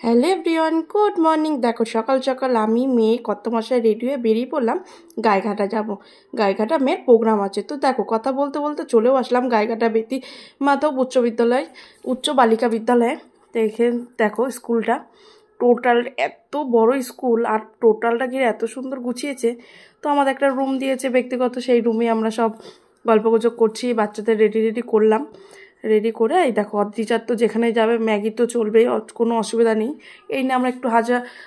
Hello everyone, good morning. দেখো সকাল সকাল আমি মেয়ে কত মাসে রেডি হয়ে বেরিয়ে পড়লাম গাইঘাটা যাব। গাইঘাটা মেয়ের প্রোগ্রাম আছে। তো দেখো কথা বলতে বলতে চলেও আসলাম গাইঘাটা বেতি মাধব উচ্চ বালিকা বিদ্যালয়ে। দেখো স্কুলটা টোটাল এত বড় স্কুল, আর টোটালটা ঘিরে এত সুন্দর গুছিয়েছে। তো আমাদের একটা রুম দিয়েছে ব্যক্তিগত, সেই রুমে আমরা সব গল্পগুজব করছি, বাচ্চাদের রেডি করলাম। রেডি করে এই দেখো অদ্রিজার তো যেখানে যাবে ম্যাগি তো চলবেই, কোনো অসুবিধা নেই। এই নিয়ে আমরা একটু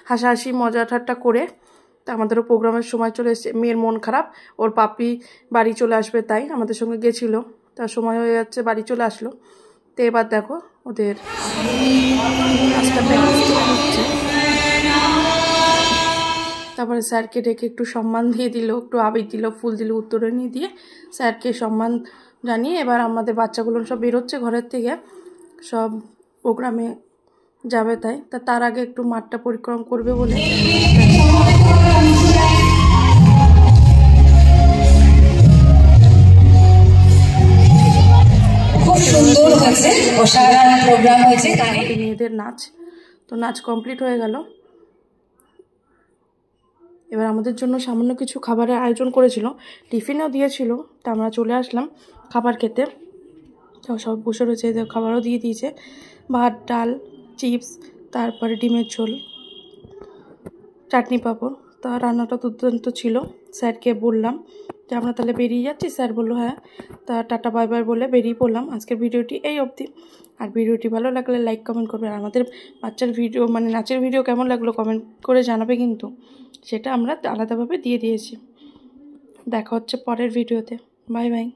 হাসাহাসি মজা ঠাট্টা করে তা আমাদেরও প্রোগ্রামের সময় চলে এসেছে। মেয়ের মন খারাপ, ওর পাপি বাড়ি চলে আসবে, তাই আমাদের সঙ্গে গেছিলো, তার সময় হয়ে যাচ্ছে, বাড়ি চলে আসলো। তো এবার দেখো ওদের তারপরে স্যারকে ডেকে একটু সম্মান দিয়ে দিল, একটু আবির দিল, ফুল দিল, উত্তরণী দিয়ে স্যারকে সম্মান জানিয়ে এবার আমাদের বাচ্চাগুলো সব বেরোচ্ছে ঘরের থেকে, সব প্রোগ্রামে যাবে। তার আগে একটু মাঠটা পরিক্রম করবে বলে খুব সুন্দর হয়েছে, অসাধারণ প্রোগ্রাম হয়েছে। মেয়েদের নাচ, তো নাচ কমপ্লিট হয়ে গেল। এবার আমাদের জন্য সামান্য কিছু খাবারের আয়োজন করেছিল, টিফিনও দিয়েছিল। তা আমরা চলে আসলাম খাবার খেতে। তো সব বসে রয়েছে, খাবারও দিয়ে দিয়েছে, ভাত, ডাল, চিপস, তারপরে ডিমের ঝোল, চাটনি পাঁপড়। তা রান্নাটা দুর্দান্ত ছিল। স্যারকে বললাম যে আমরা তাহলে বেরিয়ে যাচ্ছি। স্যার বললো হ্যাঁ। তা টাটা বাই বাই বলে বেরিয়ে পড়লাম। আজকের ভিডিওটি এই অবধি। আর ভিডিওটি ভালো লাগলে লাইক কমেন্ট করবে। আর আমাদের বাচ্চার ভিডিও মানে নাচের ভিডিও কেমন লাগলো কমেন্ট করে জানাবে, কিন্তু সেটা আমরা আলাদাভাবে দিয়ে দিয়েছি। দেখা হচ্ছে পরের ভিডিওতে। Bye bye.